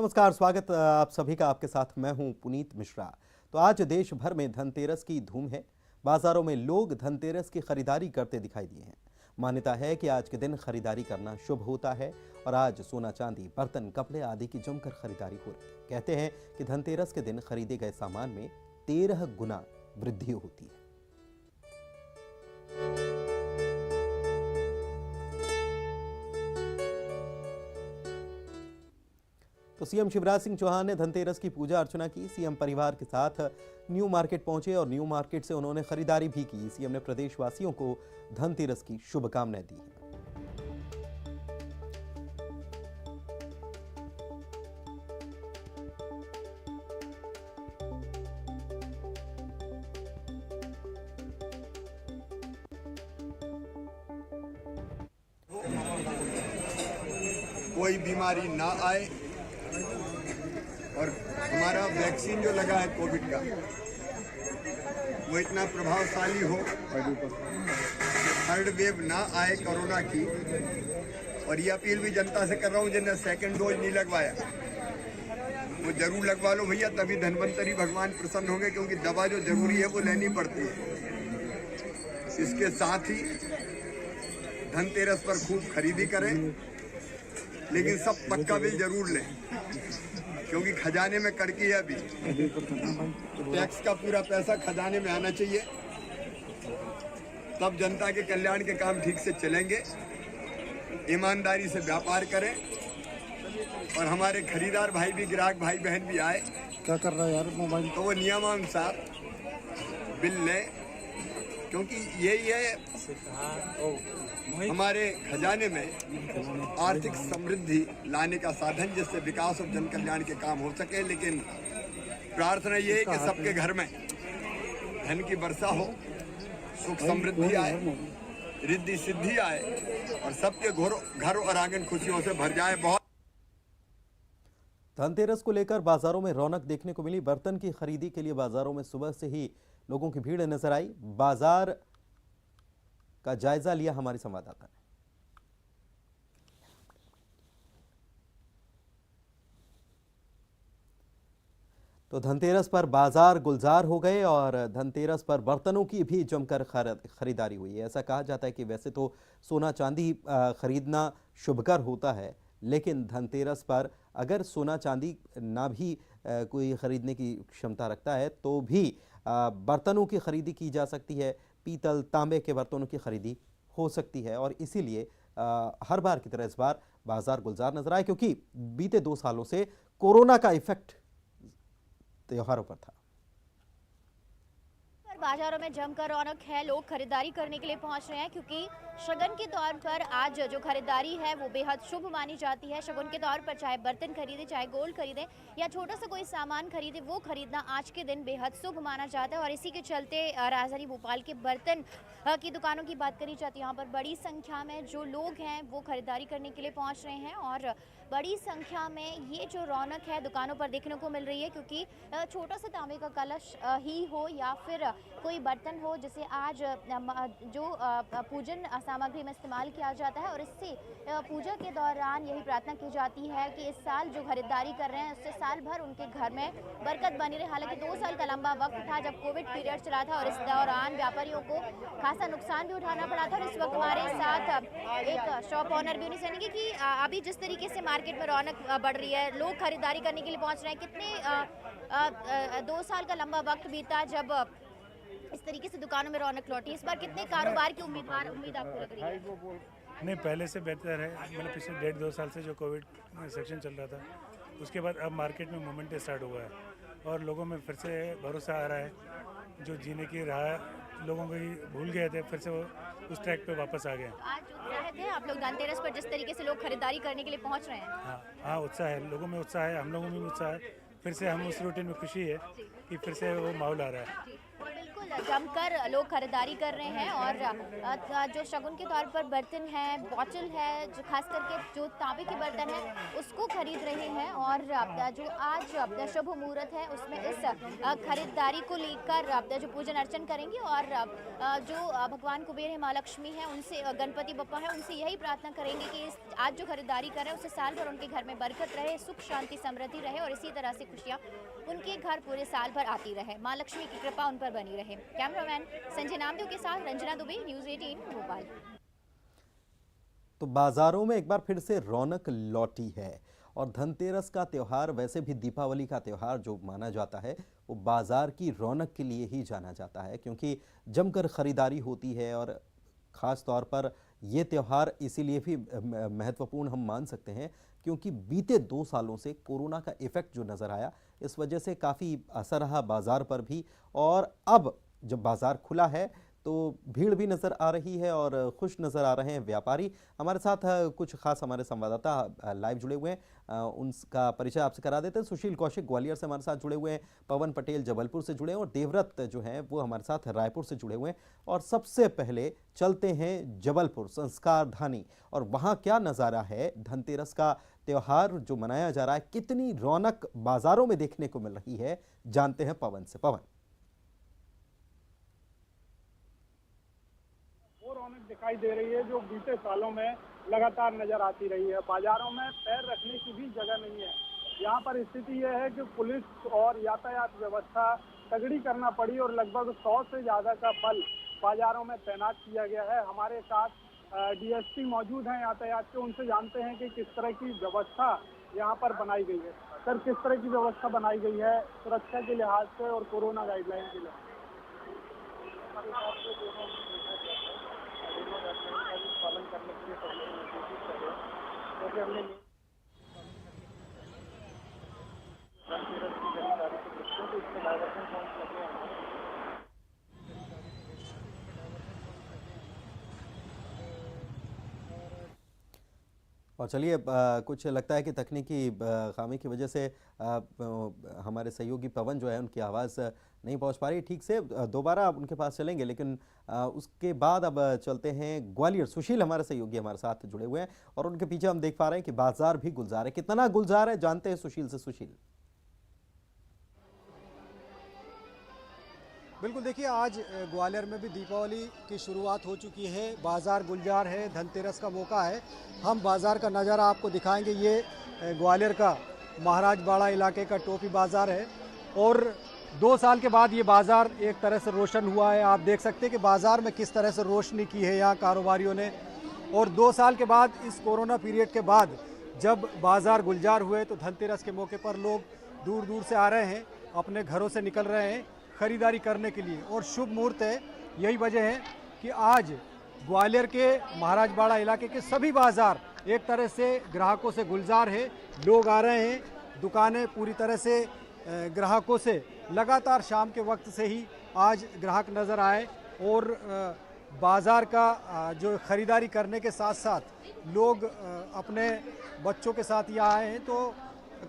नमस्कार, स्वागत आप सभी का। आपके साथ मैं हूं पुनीत मिश्रा। तो आज देश भर में धनतेरस की धूम है। बाजारों में लोग धनतेरस की खरीदारी करते दिखाई दिए हैं। मान्यता है कि आज के दिन खरीदारी करना शुभ होता है और आज सोना चांदी, बर्तन, कपड़े आदि की जमकर खरीदारी हो रही है। कहते हैं कि धनतेरस के दिन खरीदे गए सामान में 13 गुना वृद्धि होती है। तो सीएम शिवराज सिंह चौहान ने धनतेरस की पूजा अर्चना की। सीएम परिवार के साथ न्यू मार्केट पहुंचे और न्यू मार्केट से उन्होंने खरीदारी भी की। सीएम ने प्रदेशवासियों को धनतेरस की शुभकामनाएं दी हैं। कोई बीमारी ना आए और हमारा वैक्सीन जो लगा है कोविड का वो इतना प्रभावशाली हो, थर्ड वेव ना आए कोरोना की। और ये अपील भी जनता से कर रहा हूँ जिन्हें सेकंड डोज नहीं लगवाया वो जरूर लगवा लो भैया, तभी धन्वंतरी भगवान प्रसन्न होंगे, क्योंकि दवा जो जरूरी है वो लेनी पड़ती है। इसके साथ ही धनतेरस पर खूब खरीदी करें, लेकिन सब पक्का बिल जरूर लें, क्योंकि खजाने में कड़की है। अभी टैक्स का पूरा पैसा खजाने में आना चाहिए, तब जनता के कल्याण के काम ठीक से चलेंगे। ईमानदारी से व्यापार करें और हमारे खरीदार भाई भी, ग्राहक भाई बहन भी आए। क्या कर रहा है यार मोबाइल? तो वो नियमानुसार बिल लें, क्योंकि यही है हमारे खजाने में आर्थिक समृद्धि लाने का साधन, जिससे विकास और जन कल्याण के काम हो सके। लेकिन प्रार्थना ये है कि सबके घर में धन की वर्षा हो, सुख समृद्धि आए, रिद्धि सिद्धि आए और सबके घर और आंगन खुशियों से भर जाए। बहुत धनतेरस को लेकर बाजारों में रौनक देखने को मिली। बर्तन की खरीदी के लिए बाजारों में सुबह से ही लोगों की भीड़ नजर आई। बाजार का जायजा लिया हमारी संवाददाता ने। तो धनतेरस पर बाजार गुलजार हो गए और धनतेरस पर बर्तनों की भी जमकर खरीदारी हुई है। ऐसा कहा जाता है कि वैसे तो सोना चांदी खरीदना शुभकर होता है, लेकिन धनतेरस पर अगर सोना चांदी ना भी कोई खरीदने की क्षमता रखता है तो भी बर्तनों की खरीदी की जा सकती है। पीतल, तांबे के बर्तनों की खरीदी हो सकती है और इसीलिए हर बार की तरह इस बार बाजार गुलजार नजर आए, क्योंकि बीते 2 सालों से कोरोना का इफेक्ट त्योहारों पर था। बाजारों में जमकर रौनक है, लोग खरीदारी करने के लिए पहुंच रहे हैं, क्योंकि शगन के तौर पर आज जो खरीदारी है वो बेहद शुभ मानी जाती है। शगन के तौर पर चाहे बर्तन खरीदे, चाहे गोल्ड खरीदे या छोटा सा कोई सामान खरीदे, वो खरीदना आज के दिन बेहद शुभ माना जाता है। और इसी के चलते राजधानी भोपाल के बर्तन की दुकानों की बात करी जाती है, यहाँ पर बड़ी संख्या में जो लोग हैं वो खरीदारी करने के लिए पहुँच रहे हैं और बड़ी संख्या में ये जो रौनक है दुकानों पर देखने को मिल रही है, क्योंकि छोटा सा तांबे का कलश ही हो या फिर कोई बर्तन हो जिसे आज जो पूजन सामग्री में इस्तेमाल किया जाता है, और इससे पूजा के दौरान यही प्रार्थना की जाती है कि इस साल जो खरीदारी कर रहे हैं उससे साल भर उनके घर में बरकत बनी रहे। हालांकि 2 साल का लंबा वक्त था जब कोविड पीरियड चला था और इस दौरान व्यापारियों को खासा नुकसान भी उठाना पड़ा था। और इस वक्त हमारे साथ एक शॉप ऑनर भी उन्हें सुनेंगे कि अभी जिस तरीके से मार्केट में रौनक बढ़ रही है, लोग खरीदारी करने के लिए पहुंच रहे हैं, कितने 2 साल का लंबा वक्त बीता जब इस तरीके से दुकानों में रौनक लौटी, इस बार कितने कारोबार की उम्मीद आपको लग रही है? नहीं, पहले से बेहतर है। मतलब पिछले 1.5-2 साल से जो कोविड सेक्शन चल रहा था, उसके बाद अब मार्केट में मोमेंट स्टार्ट हुआ है और लोगों में फिर से भरोसा आ रहा है। जो जीने की राह लोगों को भूल गए थे, फिर से वो उस ट्रैक पे वापस आ गए। आज उत्साह थे आप लोग धनतेरस पर, जिस तरीके से लोग खरीदारी करने के लिए पहुंच रहे हैं? हाँ, उत्साह है, लोगों में उत्साह है, हम लोगों में भी उत्साह है। फिर से हम उस रूटीन में खुशी है कि फिर से वो माहौल आ रहा है। बिल्कुल जमकर लोग खरीदारी कर रहे हैं और जो शगुन के तौर पर बर्तन है, बॉटल है, जो खास करके जो तांबे के बर्तन है उसको खरीद रहे हैं। और जो आज शुभ मुहूर्त है उसमें इस खरीदारी को लेकर जो पूजन अर्चन करेंगे और जो भगवान कुबेर है, माँ लक्ष्मी है, उनसे गणपति बप्पा है, उनसे यही प्रार्थना करेंगे कि आज जो खरीदारी कर रहे हैं उससे साल भर उनके घर में बरकत रहे, सुख शांति समृद्धि रहे और इसी तरह से खुशियाँ उनके घर पूरे साल भर आती रहे, माँ लक्ष्मी की कृपा उन पर बनी रहे। कैमरामैन संजय नामदेव के साथ रंजना दुबे, न्यूज़ 18 भोपाल। तो बाजारों में एक बार फिर से रौनक लौटी है और धनतेरस का त्यौहार, वैसे भी दीपावली का त्यौहार जो माना जाता है वो बाजार की रौनक के लिए ही जाना जाता है, क्योंकि जमकर खरीदारी होती है। और ख़ास तौर पर ये त्यौहार इसीलिए भी महत्वपूर्ण हम मान सकते हैं क्योंकि बीते 2 सालों से कोरोना का इफ़ेक्ट जो नज़र आया, इस वजह से काफ़ी असर रहा बाज़ार पर भी। और अब जब बाज़ार खुला है तो भीड़ भी नज़र आ रही है और खुश नज़र आ रहे हैं व्यापारी। हमारे साथ कुछ खास हमारे संवाददाता लाइव जुड़े हुए हैं, उनका परिचय आपसे करा देते हैं। सुशील कौशिक ग्वालियर से हमारे साथ जुड़े हुए हैं, पवन पटेल जबलपुर से जुड़े हैं और देवव्रत जो हैं वो हमारे साथ रायपुर से जुड़े हुए हैं। और सबसे पहले चलते हैं जबलपुर संस्कार धानी, और वहाँ क्या नज़ारा है धनतेरस का त्यौहार जो मनाया जा रहा है, कितनी रौनक बाज़ारों में देखने को मिल रही है, जानते हैं पवन से। पवन। रौनक दिखाई दे रही है जो बीते सालों में लगातार नजर आती रही है। बाजारों में पैर रखने की भी जगह नहीं है। यहाँ पर स्थिति यह है कि पुलिस और यातायात व्यवस्था तगड़ी करना पड़ी और लगभग 100 से ज्यादा का बल बाजारों में तैनात किया गया है। हमारे साथ डीएसपी मौजूद हैं यातायात के, उनसे जानते हैं कि किस तरह की व्यवस्था यहाँ पर बनाई गई है। सर, किस तरह की व्यवस्था बनाई गई है सुरक्षा के लिहाज से और कोरोना गाइडलाइन के लिहाज पालन करने के लिए जैसे हमने धनतेरस की खरीदारी के दृष्टि से इसमें डायवर्सन पॉइंट लगे हैं। और चलिए, कुछ लगता है कि तकनीकी खामी की वजह से हमारे सहयोगी पवन जो है उनकी आवाज़ नहीं पहुंच पा रही ठीक से। दोबारा उनके पास चलेंगे, लेकिन उसके बाद अब चलते हैं ग्वालियर। सुशील हमारे सहयोगी हमारे साथ जुड़े हुए हैं और उनके पीछे हम देख पा रहे हैं कि बाजार भी गुलजार है। कितना गुलजार है जानते हैं सुशील से। सुशील। बिल्कुल, देखिए आज ग्वालियर में भी दीपावली की शुरुआत हो चुकी है, बाज़ार गुलजार है, धनतेरस का मौका है। हम बाज़ार का नज़ारा आपको दिखाएंगे। ये ग्वालियर का महाराज बाड़ा इलाके का टोपी बाज़ार है और 2 साल के बाद ये बाज़ार एक तरह से रोशन हुआ है। आप देख सकते हैं कि बाज़ार में किस तरह से रोशनी की है यहाँ कारोबारियों ने। और 2 साल के बाद, इस कोरोना पीरियड के बाद जब बाज़ार गुलजार हुए तो धनतेरस के मौके पर लोग दूर दूर से आ रहे हैं, अपने घरों से निकल रहे हैं खरीदारी करने के लिए और शुभ मुहूर्त है। यही वजह है कि आज ग्वालियर के महाराज बाड़ा इलाके के सभी बाज़ार एक तरह से ग्राहकों से गुलजार है। लोग आ रहे हैं, दुकानें पूरी तरह से ग्राहकों से लगातार शाम के वक्त से ही आज ग्राहक नज़र आए और बाज़ार का जो ख़रीदारी करने के साथ साथ लोग अपने बच्चों के साथ यहाँ आए हैं तो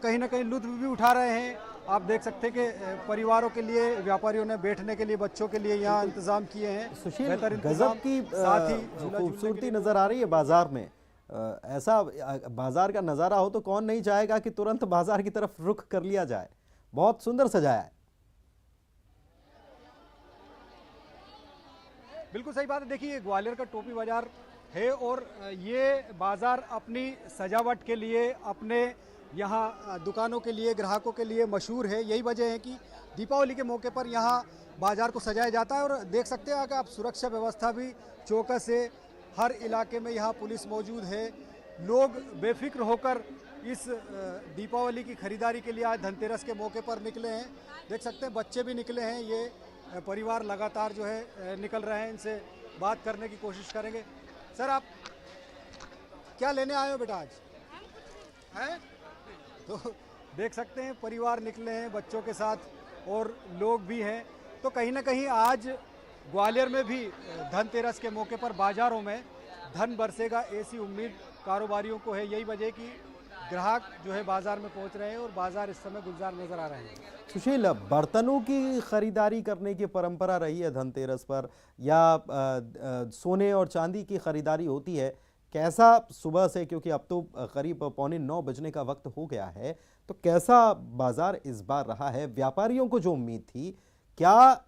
कहीं ना कहीं लुत्फ़ भी उठा रहे हैं। आप देख सकते हैं कि परिवारों के लिए, व्यापारियों ने बैठने के लिए, बच्चों के लिए यहाँ इंतज़ाम किए हैं। सुशील, गजब की साथ ही खूबसूरती नज़र आ रही है बाज़ार में। ऐसा बाज़ार का नज़ारा हो तो कौन नहीं चाहेगा कि तुरंत बाज़ार की तरफ रुख कर लिया जाए। बहुत सुंदर सजाया है। बिल्कुल सही बात है। देखिए, ग्वालियर का टोपी बाज़ार है और ये बाज़ार अपनी सजावट के लिए, अपने यहाँ दुकानों के लिए, ग्राहकों के लिए मशहूर है। यही वजह है कि दीपावली के मौके पर यहाँ बाज़ार को सजाया जाता है। और देख सकते हैं कि आप सुरक्षा व्यवस्था भी चौकस है। हर इलाके में यहाँ पुलिस मौजूद है। लोग बेफिक्र होकर इस दीपावली की खरीदारी के लिए आज धनतेरस के मौके पर निकले हैं। देख सकते हैं बच्चे भी निकले हैं। ये परिवार लगातार जो है निकल रहे हैं। इनसे बात करने की कोशिश करेंगे। सर, आप क्या लेने आए हो बेटा आज? हैं? तो देख सकते हैं परिवार निकले हैं बच्चों के साथ और लोग भी हैं। तो कहीं ना कहीं आज ग्वालियर में भी धनतेरस के मौके पर बाज़ारों में धन बरसेगा, ऐसी उम्मीद कारोबारियों को है। यही वजह कि ग्राहक जो है बाज़ार में पहुंच रहे हैं और बाज़ार इस समय गुलजार नज़र आ रहे हैं। सुशील, बर्तनों की खरीदारी करने की परंपरा रही है धनतेरस पर, या सोने और चांदी की खरीदारी होती है? कैसा सुबह से, क्योंकि अब तो करीब 8:45 बजने का वक्त हो गया है, तो कैसा बाजार इस बार रहा है? व्यापारियों को जो उम्मीद थी, क्या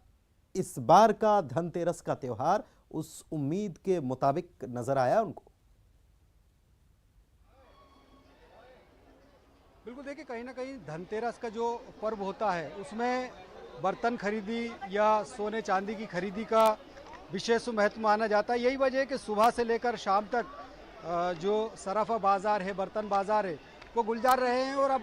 इस बार का धनतेरस का त्योहार उस उम्मीद के मुताबिक नजर आया उनको? बिल्कुल, देखिए कहीं ना कहीं धनतेरस का जो पर्व होता है उसमें बर्तन खरीदी या सोने चांदी की खरीदी का विशेष महत्व माना जाता है। यही वजह है कि सुबह से लेकर शाम तक जो सराफा बाज़ार है, बर्तन बाज़ार है, वो गुलजार रहे हैं। और अब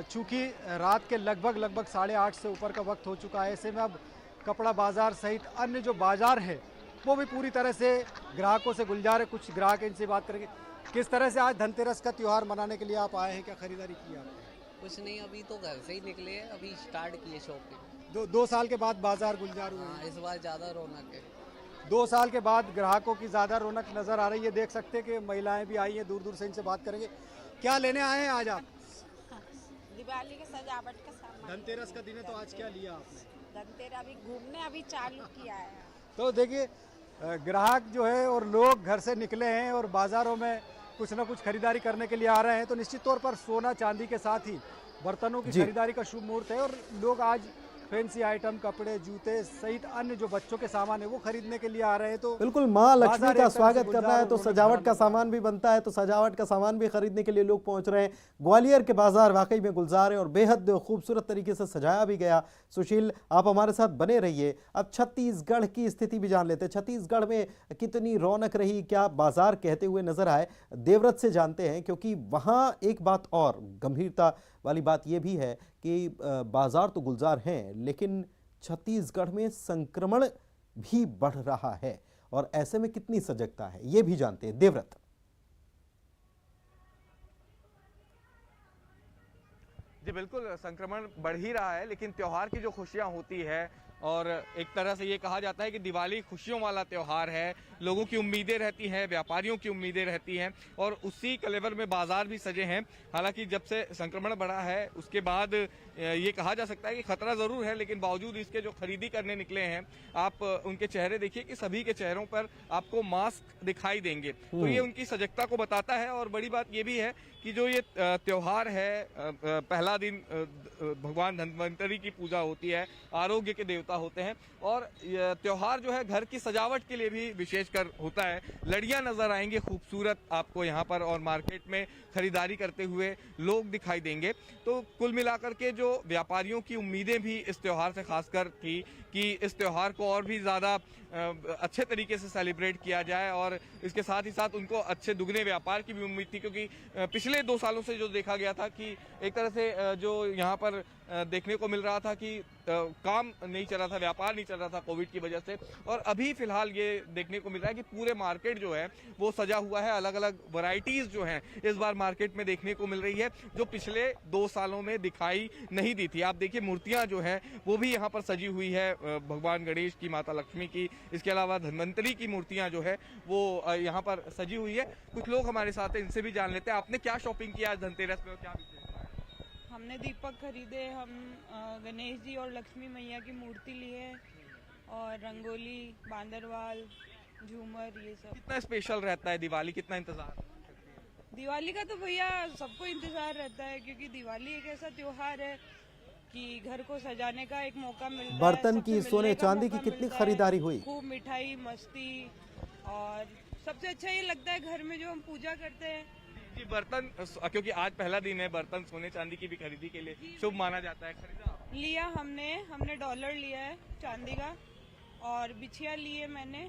चूँकि रात के लगभग 8:30 से ऊपर का वक्त हो चुका है, ऐसे में अब कपड़ा बाज़ार सहित अन्य जो बाज़ार है वो भी पूरी तरह से ग्राहकों से गुलजार है। कुछ ग्राहक इनसे बात करेंगे। किस तरह से आज धनतेरस का त्यौहार मनाने के लिए आप आए हैं, क्या खरीदारी की आपने? कुछ नहीं, अभी तो घर से ही निकले हैं, अभी स्टार्ट किए शॉपिंग। दो साल के बाद बाजार गुलजार हुए हैं। हाँ, इस बार ज़्यादा रौनक है। 2 साल के बाद ग्राहकों की ज़्यादा रौनक नज़र आ रही है। देख सकते हैं कि महिलाएं भी आई हैं, दूर दूर से इनसे बात करेंगे। क्या लेने आए हैं आज आप? दिवाली के सजावट का सामान। धनतेरस का दिन है, तो आज क्या लिया आपने? धनतेरस अभी घूमने अभी चालू किया है। तो देखिए ग्राहक जो है और लोग घर से निकले हैं और बाज़ारों में कुछ ना कुछ खरीदारी करने के लिए आ रहे हैं। तो निश्चित तौर पर सोना चांदी के साथ ही बर्तनों की खरीदारी का शुभ मुहूर्त है और लोग आज फैंसी आइटम, कपड़े, जूते सहित अन्य जो बच्चों के सामान है वो खरीदने के लिए आ रहे हैं। तो बिल्कुल, माँ लक्ष्मी का स्वागत करना है तो सजावट का सामान भी बनता है, तो सजावट का सामान भी खरीदने के लिए लोग पहुंच रहे हैं। ग्वालियर के बाजार वाकई में गुलजार है और बेहद खूबसूरत तरीके से सजाया भी गया। सुशील, आप हमारे साथ बने रहिए। अब छत्तीसगढ़ की स्थिति भी जान लेते हैं। छत्तीसगढ़ में कितनी रौनक रही, क्या बाजार कहते हुए नजर आए, देवव्रत से जानते हैं। क्योंकि वहाँ एक बात और गंभीरता वाली बात यह भी है कि बाजार तो गुलजार हैं, लेकिन छत्तीसगढ़ में संक्रमण भी बढ़ रहा है और ऐसे में कितनी सजगता है, यह भी जानते हैं देवव्रत। जी बिल्कुल, संक्रमण बढ़ ही रहा है, लेकिन त्योहार की जो खुशियां होती है, और एक तरह से ये कहा जाता है कि दिवाली खुशियों वाला त्यौहार है। लोगों की उम्मीदें रहती हैं, व्यापारियों की उम्मीदें रहती हैं, और उसी कलेवर में बाजार भी सजे हैं। हालांकि जब से संक्रमण बढ़ा है उसके बाद ये कहा जा सकता है कि खतरा जरूर है, लेकिन बावजूद इसके जो खरीदी करने निकले हैं, आप उनके चेहरे देखिए कि सभी के चेहरों पर आपको मास्क दिखाई देंगे। तो ये उनकी सजगता को बताता है। और बड़ी बात ये भी है कि जो ये त्योहार है, पहला दिन भगवान धन्वंतरी की पूजा होती है, आरोग्य के देवता होते हैं, और त्योहार जो है घर की सजावट के लिए भी विशेषकर होता है। लड़ियां नजर आएंगी खूबसूरत आपको यहाँ पर, और मार्केट में खरीदारी करते हुए लोग दिखाई देंगे। तो कुल मिलाकर के जो व्यापारियों की उम्मीदें भी इस त्योहार से खासकर थी कि इस त्योहार को और भी ज़्यादा अच्छे तरीके से सेलिब्रेट किया जाए, और इसके साथ ही साथ उनको अच्छे दुगने व्यापार की भी उम्मीद थी। क्योंकि पिछले 2 सालों से जो देखा गया था कि एक तरह से जो यहाँ पर देखने को मिल रहा था कि काम नहीं चल रहा था, व्यापार नहीं चल रहा था कोविड की वजह से, और अभी फिलहाल ये देखने को मिल रहा है कि पूरे मार्केट जो है वो सजा हुआ है। अलग अलग वैरायटीज जो हैं इस बार मार्केट में देखने को मिल रही है, जो पिछले 2 सालों में दिखाई नहीं दी थी। आप देखिए मूर्तियां जो हैं वो भी यहाँ पर सजी हुई है, भगवान गणेश की, माता लक्ष्मी की, इसके अलावा धन्वंतरी की मूर्तियां जो है वो यहाँ पर सजी हुई है। कुछ लोग हमारे साथ हैं, इनसे भी जान लेते हैं। आपने क्या शॉपिंग किया आज धनतेरस में, क्या विशेष? हमने दीपक खरीदे, हम गणेश जी और लक्ष्मी मैया की मूर्ति लिए, और रंगोली, बांदरवाल, झूमर, ये सब। कितना स्पेशल रहता है दिवाली, कितना इंतजार? दिवाली का तो भैया सबको इंतजार रहता है, क्योंकि दिवाली एक ऐसा त्योहार है कि घर को सजाने का एक मौका मिलता है। बर्तन की, सोने चांदी की कितनी खरीदारी हुई? खूब मिठाई, मस्ती, और सबसे अच्छा ये लगता है घर में जो हम पूजा करते हैं। जी, बर्तन, क्योंकि आज पहला दिन है, बर्तन सोने चांदी की भी खरीदी के लिए शुभ माना जाता है। खरीदा लिया हमने डॉलर लिया है चांदी का, और बिछिया लिए मैंने।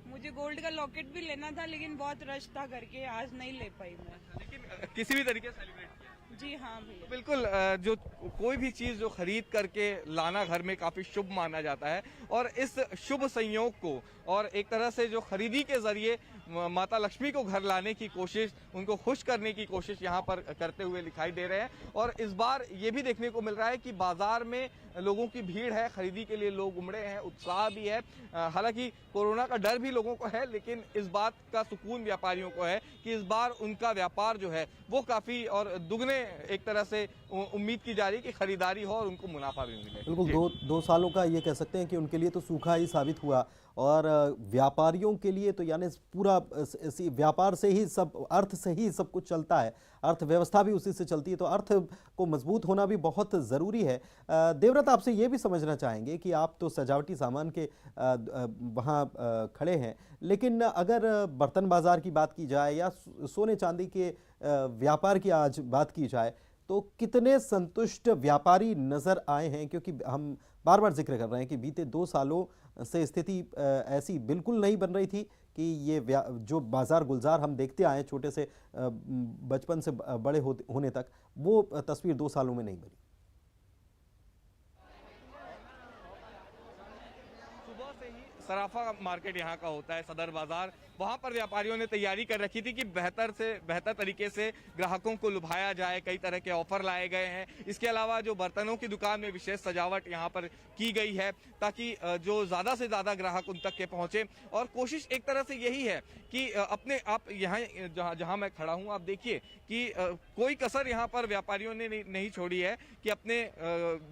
मुझे गोल्ड का लॉकेट भी लेना था, लेकिन बहुत रश था करके आज नहीं ले पाई मैं। लेकिन किसी भी तरीके से सेलिब्रेट किया? जी हाँ भैया, बिल्कुल। जो कोई भी चीज जो खरीद करके लाना घर में काफी शुभ माना जाता है, और इस शुभ संयोग को और एक तरह से जो खरीदी के जरिए माता लक्ष्मी को घर लाने की कोशिश, उनको खुश करने की कोशिश यहाँ पर करते हुए दिखाई दे रहे हैं। और इस बार ये भी देखने को मिल रहा है कि बाजार में लोगों की भीड़ है, खरीदी के लिए लोग उमड़े हैं, उत्साह भी है। हालांकि कोरोना का डर भी लोगों को है, लेकिन इस बात का सुकून व्यापारियों को है कि इस बार उनका व्यापार जो है वो काफी और दुगने एक तरह से उम्मीद की जा रही है कि खरीदारी हो और उनको मुनाफा भी मिले। बिल्कुल, दो सालों का ये कह सकते हैं कि उनके लिए तो सूखा ही साबित हुआ, और व्यापारियों के लिए तो यानी पूरा इसी व्यापार से ही सब, अर्थ से ही सब कुछ चलता है, अर्थव्यवस्था भी उसी से चलती है, तो अर्थ को मजबूत होना भी बहुत ज़रूरी है। देवव्रत, आपसे ये भी समझना चाहेंगे कि आप तो सजावटी सामान के वहाँ खड़े हैं, लेकिन अगर बर्तन बाज़ार की बात की जाए या सोने चांदी के व्यापार की आज बात की जाए, तो कितने संतुष्ट व्यापारी नज़र आए हैं? क्योंकि हम बार बार जिक्र कर रहे हैं कि बीते 2 सालों से स्थिति ऐसी बिल्कुल नहीं बन रही थी कि ये जो बाजार गुलजार हम देखते आए छोटे से बचपन से बड़े होने तक, वो तस्वीर 2 सालों में नहीं बनी। सुबह से ही सराफा मार्केट यहाँ का होता है, सदर बाजार, वहाँ पर व्यापारियों ने तैयारी कर रखी थी कि बेहतर से बेहतर तरीके से ग्राहकों को लुभाया जाए। कई तरह के ऑफर लाए गए हैं। इसके अलावा जो बर्तनों की दुकान में विशेष सजावट यहाँ पर की गई है ताकि जो ज़्यादा से ज़्यादा ग्राहक उन तक के पहुँचे। और कोशिश एक तरह से यही है कि अपने आप यहाँ जहाँ मैं खड़ा हूँ, आप देखिए कि कोई कसर यहाँ पर व्यापारियों ने नहीं छोड़ी है कि अपने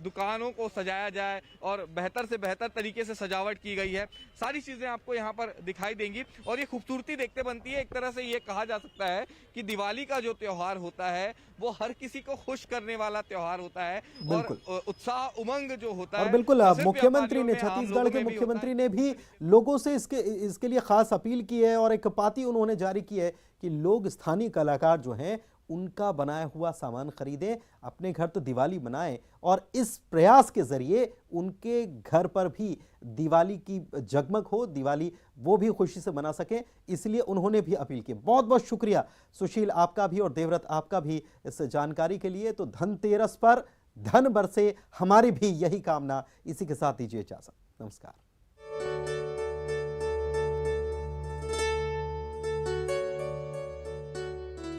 दुकानों को सजाया जाए और बेहतर से बेहतर तरीके से सजावट की गई है। सारी चीज़ें आपको यहाँ पर दिखाई देंगी और ये खूबसूरती देखते बनती है। एक तरह से ये कहा जा सकता है कि दिवाली का जो त्योहार होता है वो हर किसी को खुश करने वाला त्योहार होता है और उत्साह उमंग जो होता है। और बिल्कुल, मुख्यमंत्री ने, छत्तीसगढ़ के मुख्यमंत्री ने भी लोगों से इसके लिए खास अपील की है और एक पाती उन्होंने जारी की है कि लोग स्थानीय कलाकार जो हैं उनका बनाया हुआ सामान खरीदें, अपने घर तो दिवाली मनाएं और इस प्रयास के जरिए उनके घर पर भी दिवाली की जगमग हो, दिवाली वो भी खुशी से मना सकें, इसलिए उन्होंने भी अपील की। बहुत बहुत शुक्रिया सुशील आपका भी और देवव्रत आपका भी इस जानकारी के लिए। तो धनतेरस पर धन बरसे, हमारी भी यही कामना। इसी के साथ दीजिए इजाजत। नमस्कार।